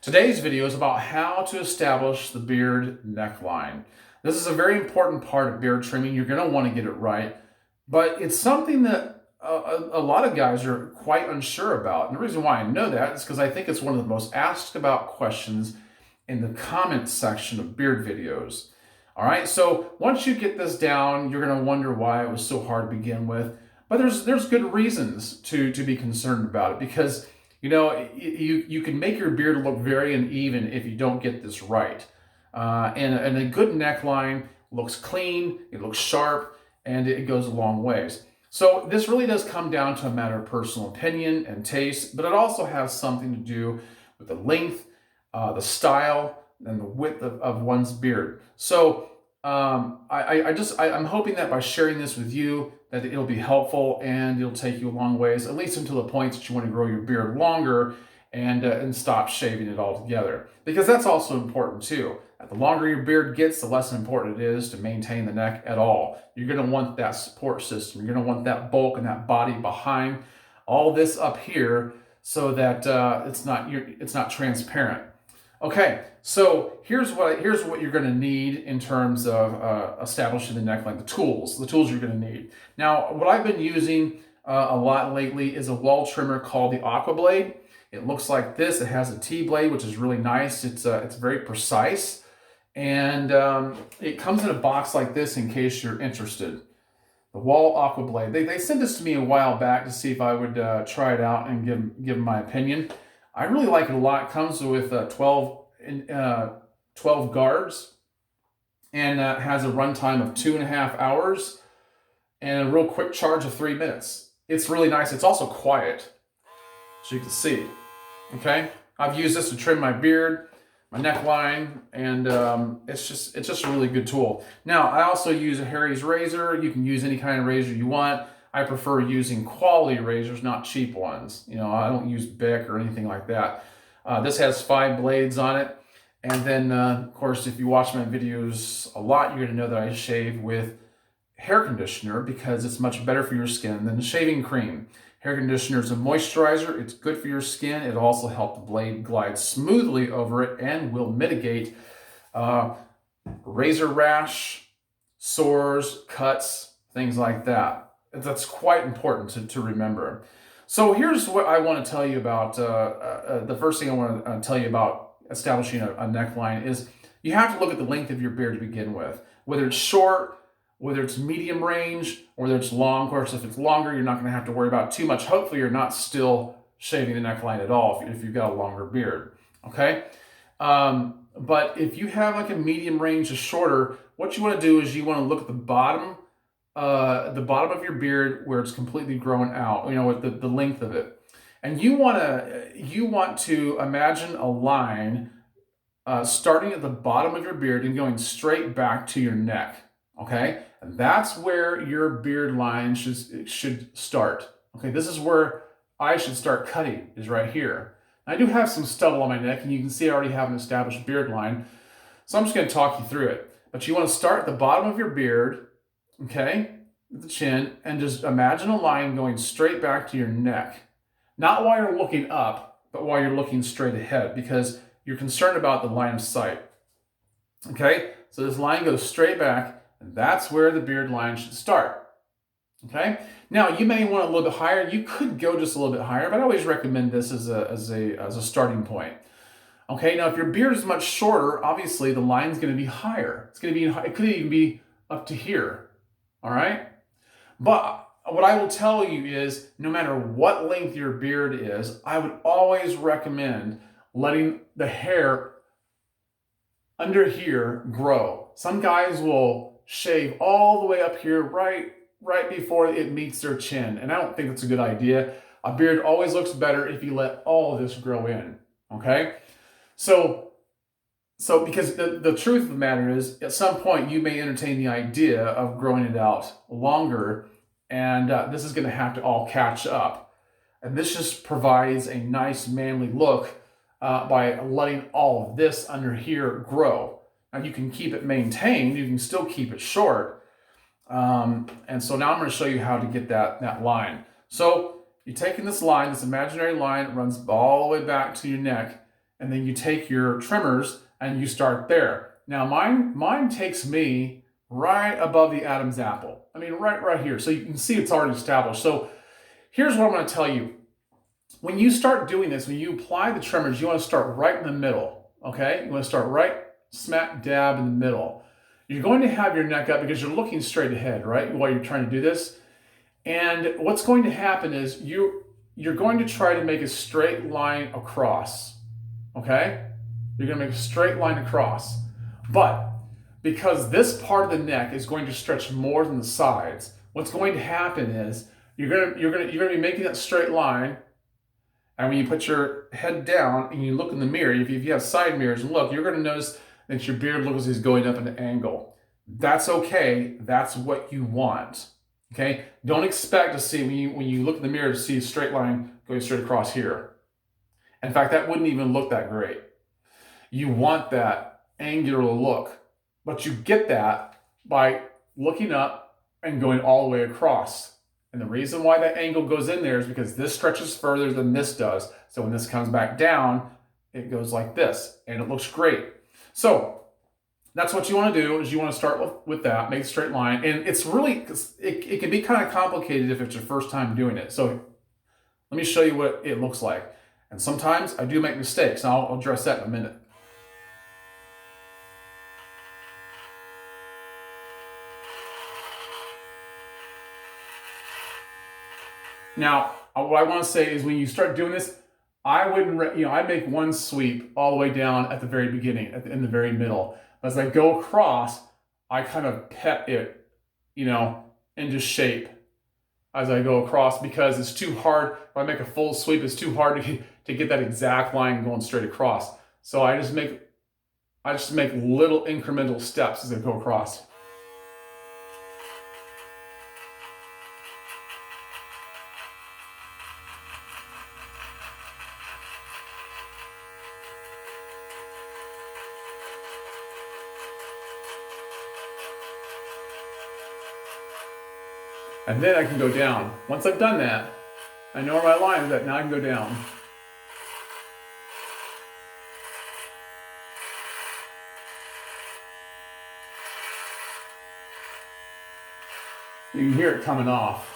Today's video is about how to establish the beard neckline. This is a very important part of beard trimming. You're going to want to get it right, but it's something that a lot of guys are quite unsure about. And the reason why I know that is because I think it's one of the most asked about questions in the comment section of beard videos. All right, so once you get this down, you're going to wonder why it was so hard to begin with. But there's good reasons to be concerned about it, because you can make your beard look very uneven if you don't get this right. And a good neckline looks clean, it looks sharp, and it goes a long ways. So this really does come down to a matter of personal opinion and taste, but it also has something to do with the length, the style, and the width of one's beard. So I'm hoping that by sharing this with you, that it'll be helpful and it'll take you a long ways, at least until the point that you want to grow your beard longer and stop shaving it altogether. Because that's also important too. The longer your beard gets, the less important it is to maintain the neck at all. You're going to want that support system. You're going to want that bulk and that body behind all this up here, so that it's not transparent. Okay, so here's what you're going to need in terms of establishing the neckline. The tools you're going to need. Now, what I've been using a lot lately is a Wahl trimmer called the Aqua blade. It looks like this. It has a T blade, which is really nice. It's very precise, and it comes in a box like this in case you're interested. The Wahl Aqua blade. They sent this to me a while back to see if I would try it out and give them my opinion. I really like it a lot. It comes with 12 guards, and has a runtime of 2.5 hours and a real quick charge of 3 minutes. It's really nice. It's also quiet, so you can see. Okay, I've used this to trim my beard, my neckline, and it's just a really good tool. Now, I also use a Harry's razor. You can use any kind of razor you want. I prefer using quality razors, not cheap ones. I don't use Bic or anything like that. This has 5 blades on it. And then, of course, if you watch my videos a lot, you're going to know that I shave with hair conditioner, because it's much better for your skin than shaving cream. Hair conditioner is a moisturizer. It's good for your skin. It'll also help the blade glide smoothly over it and will mitigate razor rash, sores, cuts, things like that. That's quite important to remember. So here's what I want to tell you about. The first thing I want to tell you about establishing a neckline is you have to look at the length of your beard to begin with. Whether it's short, whether it's medium range, or whether it's long. Of course, if it's longer, you're not going to have to worry about too much. Hopefully, you're not still shaving the neckline at all if you've got a longer beard. Okay? But if you have like a medium range or shorter, what you want to do is you want to look at the bottom of your beard where it's completely grown out, with the length of it. And you want to imagine a line starting at the bottom of your beard and going straight back to your neck. Okay? And that's where your beard line should start. Okay, this is where I should start cutting, is right here. I do have some stubble on my neck, and you can see I already have an established beard line. So I'm just going to talk you through it. But you want to start at the bottom of your beard, okay, with the chin, and just imagine a line going straight back to your neck. Not while you're looking up, but while you're looking straight ahead, because you're concerned about the line of sight. Okay, so this line goes straight back, and that's where the beard line should start. Okay, now you may want a little bit higher. You could go just a little bit higher, but I always recommend this as a starting point. Okay, now if your beard is much shorter, obviously the line's going to be higher. It could even be up to here. All right, but what I will tell you is, no matter what length your beard is, I would always recommend letting the hair under here grow. Some guys will shave all the way up here right before it meets their chin, and I don't think that's a good idea. A beard always looks better if you let all of this grow in. Okay, so because the truth of the matter is, at some point you may entertain the idea of growing it out longer, and this is going to have to all catch up. And this just provides a nice manly look by letting all of this under here grow. Now you can keep it maintained, you can still keep it short. And so now I'm going to show you how to get that line. So you're taking this line, this imaginary line, it runs all the way back to your neck, and then you take your trimmers and you start there. Now mine takes me right above the Adam's apple. I mean, right here. So you can see it's already established. So here's what I'm going to tell you. When you start doing this, when you apply the trimmers, you want to start right in the middle, okay? You want to start right smack dab in the middle. You're going to have your neck up because you're looking straight ahead, right, while you're trying to do this. And what's going to happen is you're going to try to make a straight line across, okay? You're going to make a straight line across. But because this part of the neck is going to stretch more than the sides, what's going to happen is you're going to be making that straight line. And when you put your head down and you look in the mirror, if you have side mirrors and look, you're going to notice that your beard looks like it's going up at an angle. That's okay. That's what you want. Okay? Don't expect to see, when you look in the mirror, to see a straight line going straight across here. In fact, that wouldn't even look that great. You want that angular look, but you get that by looking up and going all the way across. And the reason why that angle goes in there is because this stretches further than this does. So when this comes back down, it goes like this, and it looks great. So that's what you want to do, is you want to start with that, make a straight line. And it's really, it can be kind of complicated if it's your first time doing it. So let me show you what it looks like. And sometimes I do make mistakes, and I'll address that in a minute. Now, what I want to say is when you start doing this, I wouldn't, I make one sweep all the way down at the very beginning, in the very middle. As I go across, I kind of pet it, into shape as I go across, because it's too hard. If I make a full sweep, it's too hard to get that exact line going straight across. So I just make little incremental steps as I go across. And then I can go down. Once I've done that, I know where my line is at. Now I can go down. You can hear it coming off.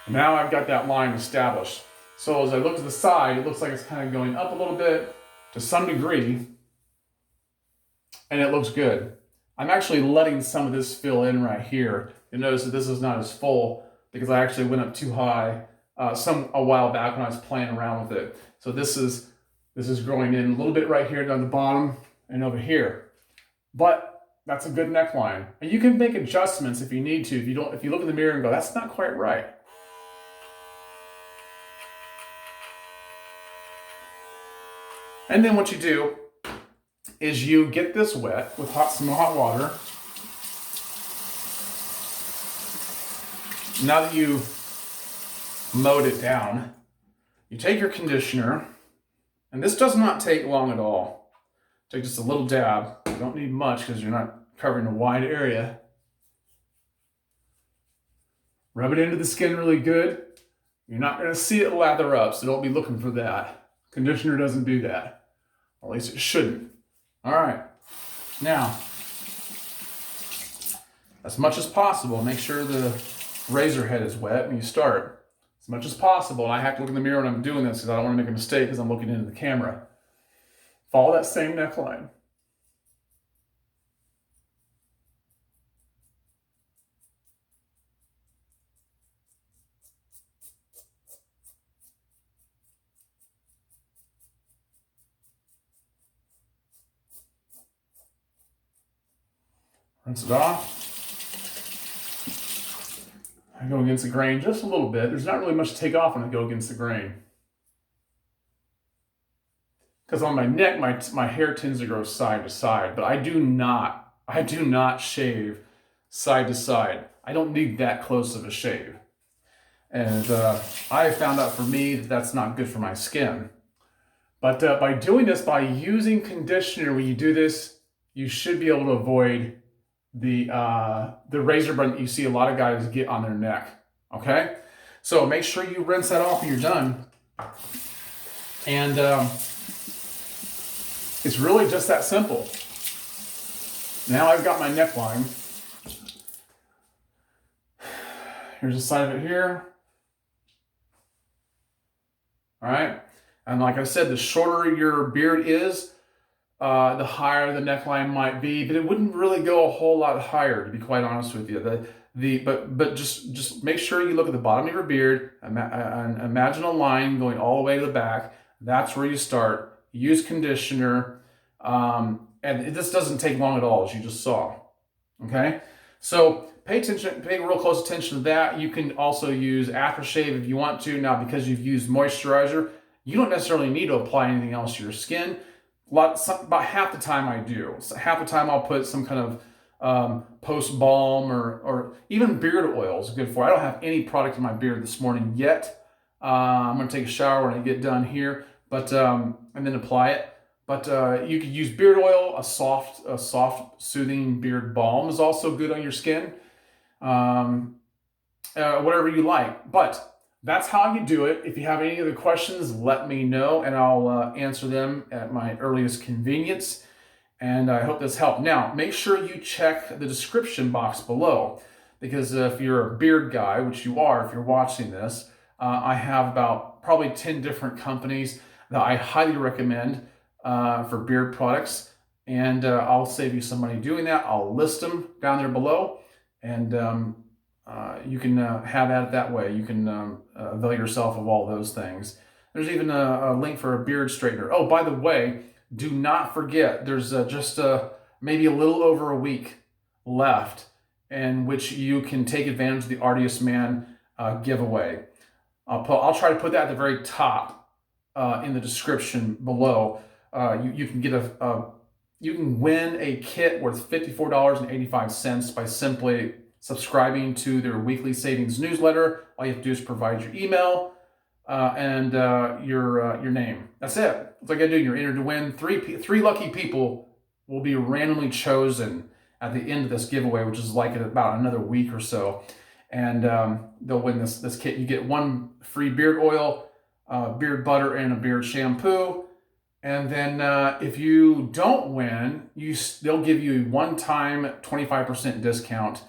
Now I've got that line established. So as I look to the side, it looks like it's kind of going up a little bit to some degree, and it looks good. I'm actually letting some of this fill in right here. You'll notice that this is not as full because I actually went up too high a while back when I was playing around with it. So this is growing in a little bit right here down the bottom and over here. But that's a good neckline. And you can make adjustments if you need to. If you look in the mirror and go, that's not quite right. And then what you do is you get this wet with some hot water. Now that you mowed it down, you take your conditioner, and this does not take long at all. Take just a little dab. You don't need much because you're not covering a wide area. Rub it into the skin really good. You're not going to see it lather up, so don't be looking for that. Conditioner doesn't do that. Or at least it shouldn't. All right, now, as much as possible, make sure the razor head is wet when you start. As much as possible, and I have to look in the mirror when I'm doing this because I don't want to make a mistake because I'm looking into the camera. Follow that same neckline. Rinse it off. I go against the grain just a little bit. There's not really much to take off when I go against the grain. Because on my neck, my hair tends to grow side to side, but I do not shave side to side. I don't need that close of a shave. And I have found out for me that that's not good for my skin. But by doing this, by using conditioner when you do this, you should be able to avoid the razor burn that you see a lot of guys get on their neck, okay? So make sure you rinse that off when you're done. And it's really just that simple. Now I've got my neckline. Here's the side of it here. All right. And like I said, the shorter your beard is, the higher the neckline might be, but it wouldn't really go a whole lot higher, to be quite honest with you. But just make sure you look at the bottom of your beard and imagine a line going all the way to the back. That's where you start. Use conditioner, and this doesn't take long at all, as you just saw. Okay, so pay real close attention to that. You can also use aftershave if you want to. Now, because you've used moisturizer, you don't necessarily need to apply anything else to your skin. About half the time I do. So half the time I'll put some kind of post balm or even beard oil is good for. I don't have any product in my beard this morning yet. I'm gonna take a shower when I get done here, but and then apply it. But you could use beard oil. A soft, soothing beard balm is also good on your skin. Whatever you like. But that's how you do it. If you have any other questions, let me know, and I'll answer them at my earliest convenience. And I hope this helped. Now, make sure you check the description box below, because if you're a beard guy, which you are if you're watching this, I have about probably 10 different companies that I highly recommend for beard products. And I'll save you some money doing that. I'll list them down there below. And you can have at it that way. You can avail yourself of all those things. There's even a link for a beard straightener. Oh, by the way, do not forget, there's just maybe a little over a week left in which you can take advantage of the Artiest Man giveaway. I'll try to put that at the very top in the description below. You can get you can win a kit worth $54.85 by simply subscribing to their weekly savings newsletter. All you have to do is provide your email and your name. That's it. That's all you gotta do. You're entered to win. Three lucky people will be randomly chosen at the end of this giveaway, which is like in about another week or so. And they'll win this kit. You get one free beard oil, beard butter, and a beard shampoo. And then if you don't win, they'll give you a one-time 25% discount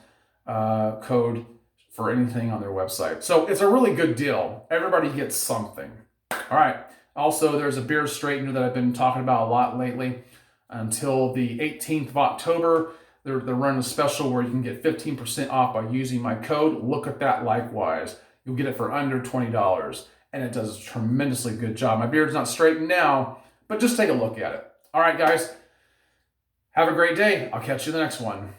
code for anything on their website. So it's a really good deal. Everybody gets something. All right. Also, there's a beard straightener that I've been talking about a lot lately. Until the 18th of October, they're running a special where you can get 15% off by using my code. Look at that likewise. You'll get it for under $20. And it does a tremendously good job. My beard's not straightened now, but just take a look at it. All right, guys. Have a great day. I'll catch you in the next one.